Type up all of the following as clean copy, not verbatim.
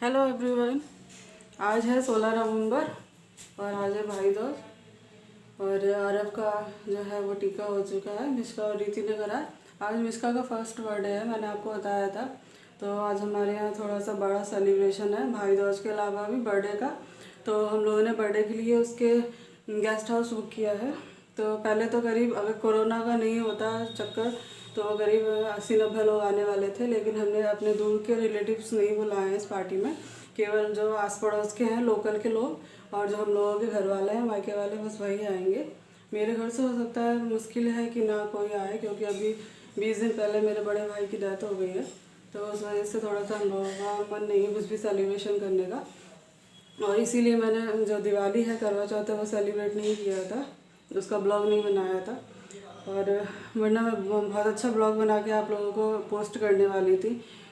Hello everyone. आज है 16 नवंबर और आज है भाई दूज और अरब का जो है वो टीका हो चुका है। मिश्का और रीति ने करा। आज मिश्का का फर्स्ट बर्थडे है, मैंने आपको बताया था। तो आज हमारे यहाँ थोड़ा सा बड़ा सेलिब्रेशन है भाई दूज के अलावा भी बर्थडे का। तो हम लोगों ने बर्थडे के लिए उसके गेस्ट हाउस बुक किया है। तो पहले तो करीब, अगर कोरोना का नहीं होता चक्कर, तो करीब 80-90 लोग आने वाले थे, लेकिन हमने अपने दूर के रिलेटिव्स नहीं बुलाए हैं इस पार्टी में। केवल जो आस पड़ोस के हैं, लोकल के लोग, और जो हम लोगों के घर वाले हैं, मायके वाले, बस वही आएंगे। मेरे घर से हो सकता है मुश्किल है कि ना कोई आए, क्योंकि अभी 20 दिन पहले मेरे बड़े भाई की डेथ हो गई है। तो उस वजह से थोड़ा सा हम लोगों का मन नहीं है कुछ भी सेलिब्रेशन करने का, और इसीलिए मैंने जो दिवाली है, करवा चौथ है, वो सेलिब्रेट नहीं किया था, उसका ब्लॉग नहीं बनाया था। और वरना मैं बहुत अच्छा ब्लॉग बना के आप लोगों को पोस्ट करने वाली थी।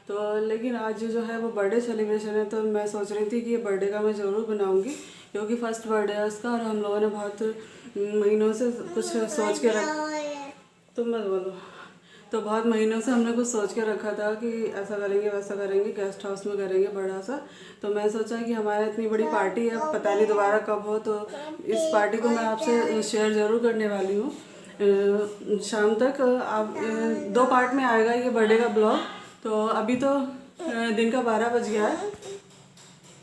तो लेकिन आज जो है वो बर्थडे सेलिब्रेशन है, तो मैं सोच रही थी कि ये बर्थडे का मैं ज़रूर बनाऊंगी, क्योंकि फर्स्ट बर्थडे है उसका, और हम लोगों ने बहुत महीनों से कुछ सोच के तुम मत बोलो। तो बहुत महीनों से हमने कुछ सोच के रखा था कि ऐसा करेंगे वैसा करेंगे, गेस्ट हाउस में करेंगे बड़ा सा। तो मैं सोचा कि हमारे इतनी बड़ी पार्टी है, पता नहीं दोबारा कब हो, तो इस पार्टी को मैं आपसे शेयर ज़रूर करने वाली हूँ। शाम तक आप 2 पार्ट में आएगा ये बर्थडे का ब्लॉग। तो अभी तो दिन का 12 बज गया है,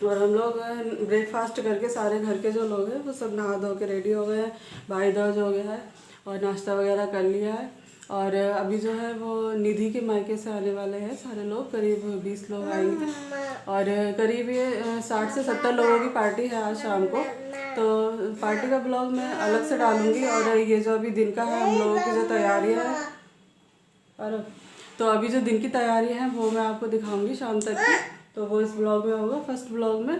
और हम लोग ब्रेकफास्ट करके सारे घर के जो लोग हैं वो सब नहा धो के रेडी हो गए हैं। भाई दूज हो गया है और नाश्ता वगैरह कर लिया है। और अभी जो है वो निधि के मायके से आने वाले हैं सारे लोग, करीब 20 लोग आएंगे, और करीब ये 60 से 70 लोगों की पार्टी है आज शाम को। तो पार्टी का ब्लॉग मैं अलग से डालूंगी, और ये जो अभी दिन का है, हम लोगों की जो तैयारियां हैं, और तो अभी जो दिन की तैयारियां हैं वो मैं आपको दिखाऊंगी शाम तक की। तो वो इस ब्लॉग में होगा, फर्स्ट ब्लॉग में।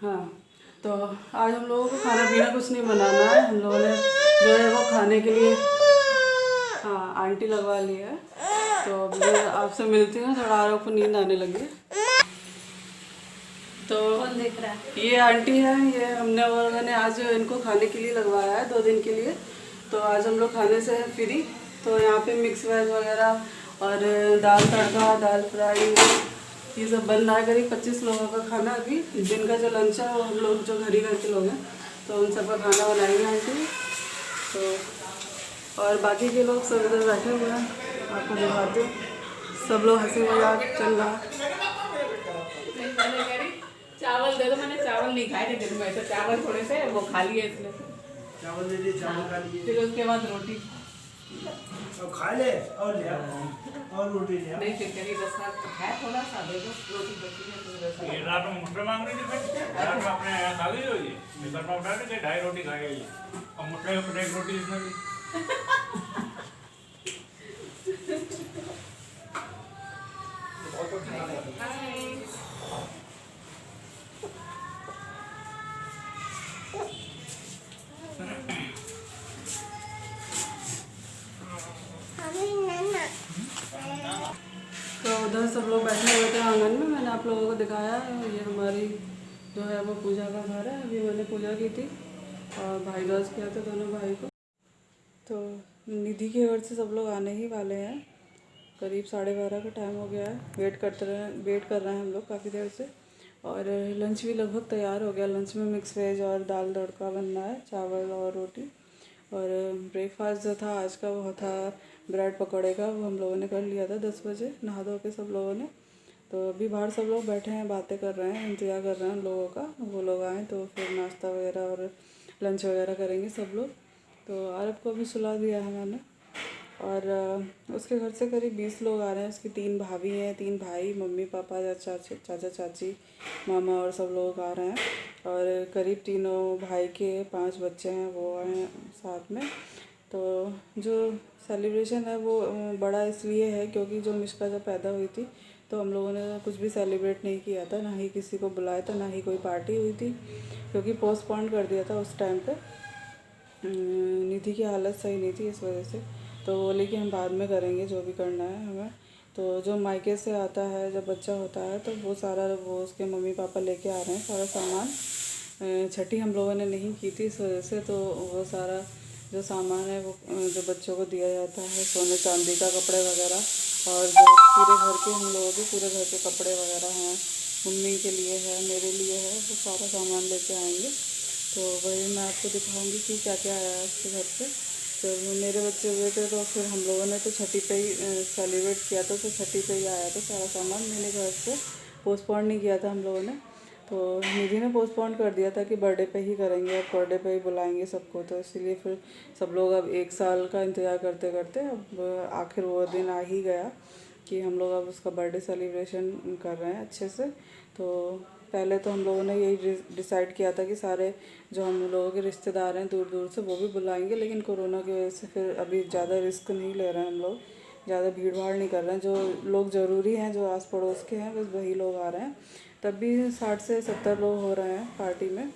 हाँ, तो आज हम लोगों को खाना पीना कुछ नहीं बनाना है। हम लोगों ने जो है वो खाने के लिए, हाँ, आंटी लगवा ली है। तो अभी मैं आपसे मिलती हूँ, थोड़ा आरोप को नींद आने लगी है। तो कौन देख रहा है? ये आंटी है, ये हमने और मैंने आज इनको खाने के लिए लगवाया है 2 दिन के लिए। तो आज हम लोग खाने से हैं फ्री। तो यहाँ पे मिक्स वेज वगैरह और दाल तड़का, दाल फ्राई, ये सब बन रहा है। करीब 25 लोगों का खाना। अभी दिन का जो लंच है वो हम लोग जो घर ही घर के लोग हैं, तो उन सबका खाना बनाएंगे आंटी। तो और बाकी के लोग सब इधर बैठे हुए हैं, आपको दिखाते हूँ। सब लोग हंसी मजाक चल रहा है। चावल दे दो, मैंने चावल नहीं खाए थे दिन में, तो चावल थोड़े से वो खा लिए, इसलिए चावल दे दिए, चावल खा लिए। फिर उसके बाद रोटी और खा ले, और ले और रोटी ले। नहीं, फिर कभी 10 साल है, थोड़ा सा दे दो, रोटी बची है तो 10 ये रात में मुठ्ठे मांग रही थी, फिर रात में अपने खा गई हो, ये निकल में उठा के 2.5 रोटी खा गई, और मुठ्ठे में 1 रोटी इसमें भी। तो उधर सब लोग बैठे हुए थे आंगन में, मैंने आप लोगों को दिखाया। ये हमारी जो है वो पूजा का घर है। अभी मैंने पूजा की थी और भाई दूज किया था दोनों भाई को। तो निधि के घर से सब लोग आने ही वाले हैं, करीब 12:30 का टाइम हो गया है। वेट कर रहे हैं हम लोग काफ़ी देर से। और लंच भी लगभग तैयार हो गया। लंच में मिक्स वेज और दाल तड़का बनना है, चावल और रोटी। और ब्रेकफास्ट जो था आज का वो था ब्रेड पकौड़े का, वो हम लोगों ने कर लिया था 10 बजे नहा धो के सब लोगों ने। तो अभी बाहर सब लोग बैठे हैं, बातें कर रहे हैं, इंतज़ार कर रहे हैं लोगों का, वो लोग आएँ तो फिर नाश्ता वगैरह और लंच वगैरह करेंगे सब लोग। तो अरब को भी सुला दिया है मैंने। और उसके घर से करीब 20 लोग आ रहे हैं। उसकी 3 भाभी हैं, 3 भाई, मम्मी पापा, चाचा चाची, मामा, और सब लोग आ रहे हैं। और करीब तीनों भाई के 5 बच्चे हैं, वो आए हैं साथ में। तो जो सेलिब्रेशन है वो बड़ा इसलिए है क्योंकि जो मिश्का जब पैदा हुई थी तो हम लोगों ने कुछ भी सेलिब्रेट नहीं किया था, ना ही किसी को बुलाया था, ना ही कोई पार्टी हुई थी, क्योंकि पोस्टपोन कर दिया था उस टाइम पे। निधि की हालत सही नहीं थी इस वजह से। तो बोले कि हम बाद में करेंगे जो भी करना है हमें। तो जो मायके से आता है, जब बच्चा होता है, तो वो सारा वो उसके मम्मी पापा लेके आ रहे हैं सारा सामान। छठी हम लोगों ने नहीं की थी इस वजह से। तो वो सारा जो सामान है वो जो बच्चों को दिया जाता है, सोने चांदी का, कपड़े वगैरह, और जो पूरे घर के हम लोगों के पूरे घर के कपड़े वगैरह हैं, मम्मी के लिए है, मेरे लिए है, वो सारा सामान लेके आएंगे। तो वही मैं आपको दिखाऊंगी कि क्या क्या आया उसके घर पे। जब मेरे बच्चे हुए थे तो फिर हम लोगों ने तो छठी पे ही सेलिब्रेट किया था, तो छठी पे ही आया था सारा सामान। मैंने घर से पोस्टपोन नहीं किया था हम लोगों ने, तो निधि ने पोस्टपोन कर दिया था कि बर्थडे पे ही करेंगे, अब बर्थडे पे ही बुलाएंगे सबको। तो इसीलिए फिर सब लोग अब 1 साल का इंतज़ार करते करते अब आखिर वो दिन आ ही गया कि हम लोग अब उसका बर्थडे सेलिब्रेशन कर रहे हैं अच्छे से। तो पहले तो हम लोगों ने यही डिसाइड किया था कि सारे जो हम लोगों के रिश्तेदार हैं दूर दूर से वो भी बुलाएंगे, लेकिन कोरोना की वजह से फिर अभी ज़्यादा रिस्क नहीं ले रहे हैं हम लोग, ज़्यादा भीड़ भाड़ नहीं कर रहे हैं। जो लोग ज़रूरी हैं, जो आस पड़ोस के हैं, बस वही लोग आ रहे हैं। तब भी 60 से 70 लोग हो रहे हैं पार्टी में।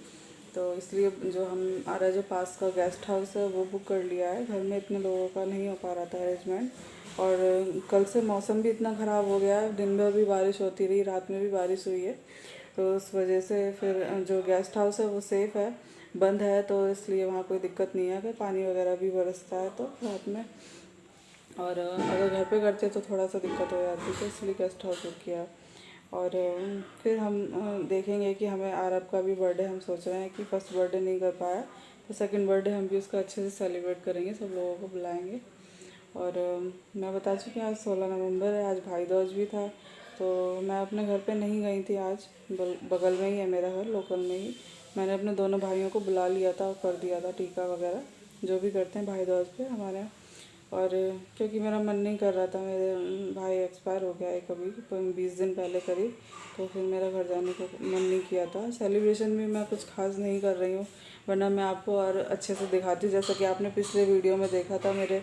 तो इसलिए जो हमारा जो पास का गेस्ट हाउस है वो बुक कर लिया है। घर में इतने लोगों का नहीं हो पा रहा था अरेंजमेंट, और कल से मौसम भी इतना ख़राब हो गया है, दिन में भी बारिश होती रही, रात में भी बारिश हुई है। तो उस वजह से फिर जो गेस्ट हाउस है वो सेफ़ है, बंद है, तो इसलिए वहाँ कोई दिक्कत नहीं है। अगर पानी वगैरह भी बरसता है तो रात में, और अगर घर पे करते तो थोड़ा सा दिक्कत हो जाती, तो इसलिए गेस्ट हाउस बुक किया। और फिर हम देखेंगे कि हमें आरब का भी बर्थडे, हम सोच रहे हैं कि फर्स्ट बर्थडे नहीं कर पाया तो सेकंड बर्थडे हम भी उसका अच्छे से सेलिब्रेट करेंगे, सब लोगों को बुलाएंगे। और मैं बता चुकी हूँ आज 16 नवंबर है, आज भाई दूज भी था। तो मैं अपने घर पे नहीं गई थी आज, बगल में ही है मेरा घर, लोकल में ही। मैंने अपने दोनों भाइयों को बुला लिया था और कर दिया था टीका वगैरह, जो भी करते हैं भाई दूज पे हमारे यहाँ। और क्योंकि मेरा मन नहीं कर रहा था, मेरे भाई एक्सपायर हो गया है कभी 20 दिन पहले करीब, तो फिर मेरा घर जाने का मन नहीं किया था। सेलिब्रेशन भी मैं कुछ खास नहीं कर रही हूँ, वरना मैं आपको और अच्छे से दिखाती। जैसा कि आपने पिछले वीडियो में देखा था, मेरे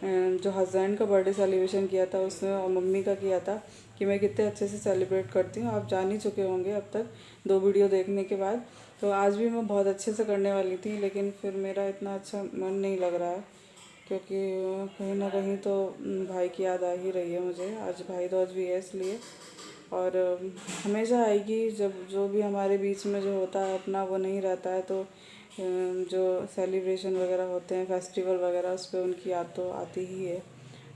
जो हस्बैंड का बर्थडे सेलिब्रेशन किया था उसमें, और मम्मी का किया था, कि मैं कितने अच्छे से सेलिब्रेट करती हूँ। आप जान ही चुके होंगे अब तक 2 वीडियो देखने के बाद। तो आज भी मैं बहुत अच्छे से करने वाली थी, लेकिन फिर मेरा इतना अच्छा मन नहीं लग रहा है, क्योंकि कहीं ना कहीं तो भाई की याद आ ही रही है मुझे। आज भाई दूज भी है इसलिए, और हमेशा आएगी। जब जो भी हमारे बीच में जो होता है अपना, वो नहीं रहता है, तो जो सेलिब्रेशन वगैरह होते हैं, फेस्टिवल वगैरह, उस पर उनकी याद तो आती ही है,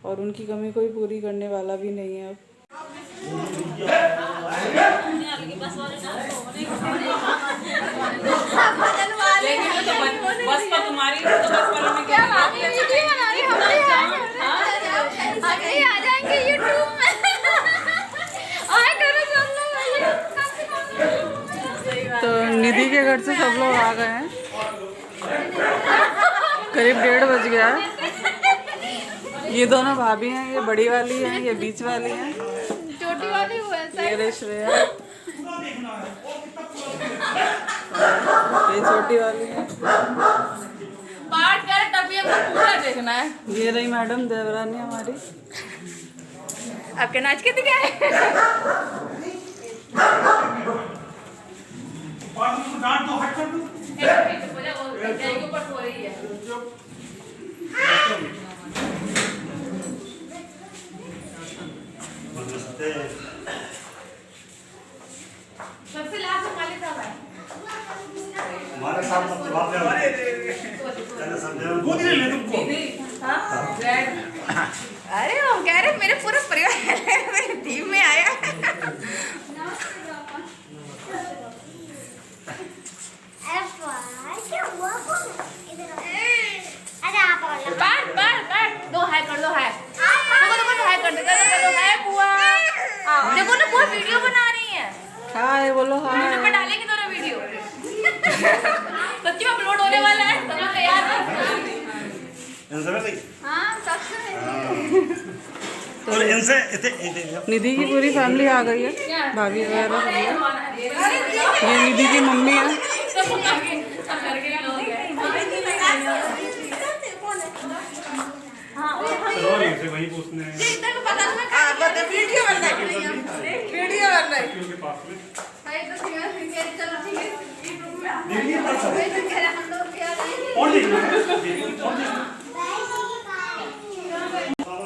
और उनकी कमी कोई पूरी करने वाला भी नहीं है। तो निधि के घर से सब लोग आ गए हैं, करीब 1:30 बज गया है। ये दोनों भाभी हैं, ये बड़ी वाली है, ये बीच वाली है, छोटी वाली वो है, ये श्रेया, ये छोटी वाली है। पार्ट कर तभी हमको पूरा देखना है। ये रही मैडम देवरानी हमारी। आपके नाच के दिखे है। सबसे लास्ट हमारे साथ है, हमारे साथ सब जवाब दे अरे हम कह रहे मेरे पूरे परिवार टीम में आया। दो है कर दो है, देखो है कर दो है बुआ। देखो ना बुआ वीडियो बना रही है। हाय बोलो हाय। यूट्यूब पे डालेंगे दोनों वीडियो। सच्ची में अपलोड होने वाला है, सब लोग तैयार हैं। हाँ सबसे और इनसे निधि की पूरी फैमिली आ गई है, भाभी वगैरह सब लोग। ये निधि की मम्मी है। वही पूछने वीडियो बन रहा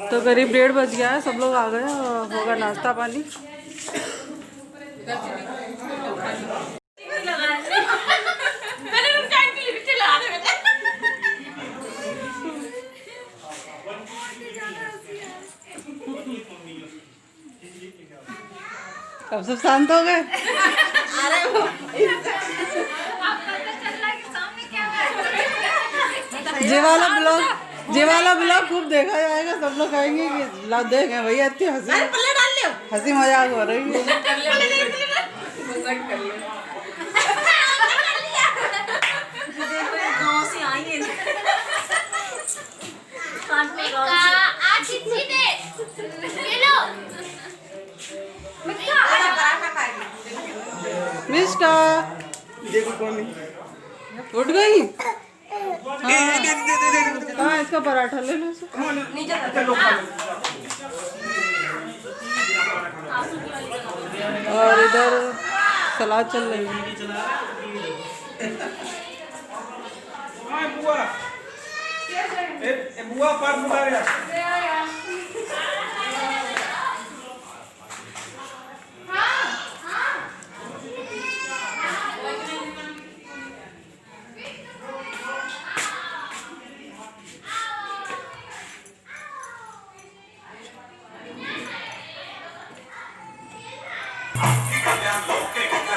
तो करीब 1:30 बज गया है, सब लोग आ गए, और होगा नाश्ता पानी। अब सब शांत हो गए। ये वाला ब्लॉग खूब देखा जाएगा। सब लोग कहेंगे कि ला देखे भैया इतनी हंसी मजाक हो रही है। मिष्का देखो कौन उठ गई। हाँ इसका पराठा ले लो। और इधर सलाद चल रही है। बुआ पार बुला रहा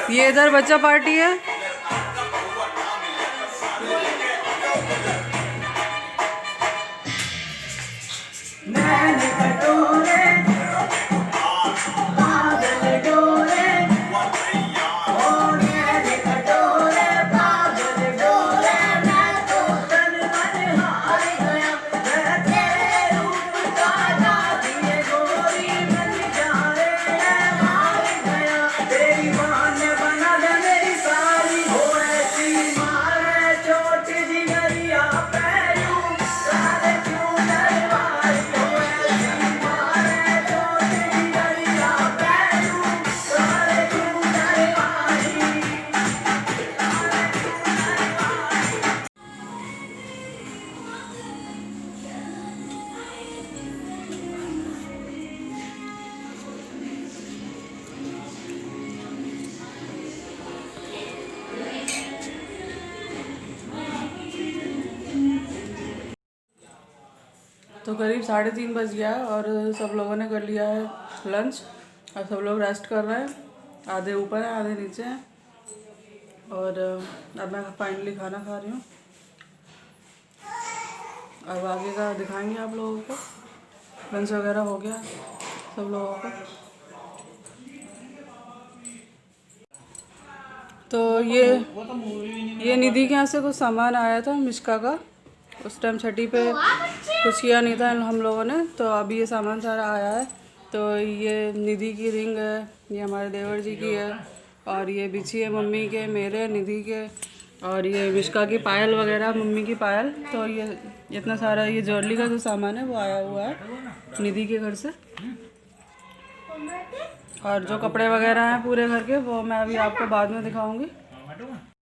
ये इधर बच्चा पार्टी है। तो करीब 3:30 बज गया है और सब लोगों ने कर लिया है लंच। और सब लोग रेस्ट कर रहे हैं। आधे ऊपर हैं आधे नीचे हैं। और अब मैं फाइनली खाना खा रही हूँ। अब आगे का दिखाएंगे आप लोगों को। लंच वगैरह हो गया सब लोगों का। तो ये निधि के यहाँ से कुछ सामान आया था मिष्का का। उस टाइम छठी पे कुछ किया नहीं था हम लोगों ने, तो अभी ये सामान सारा आया है। तो ये निधि की रिंग है, ये हमारे देवर जी की है, और ये बिछी है मम्मी के, मेरे, निधि के, और ये मिष्का की पायल वगैरह, मम्मी की पायल। तो ये इतना सारा ये ज्वेलरी का जो सामान है वो आया हुआ है निधि के घर से। और जो कपड़े वगैरह हैं पूरे घर के वो मैं अभी आपको बाद में दिखाऊंगी।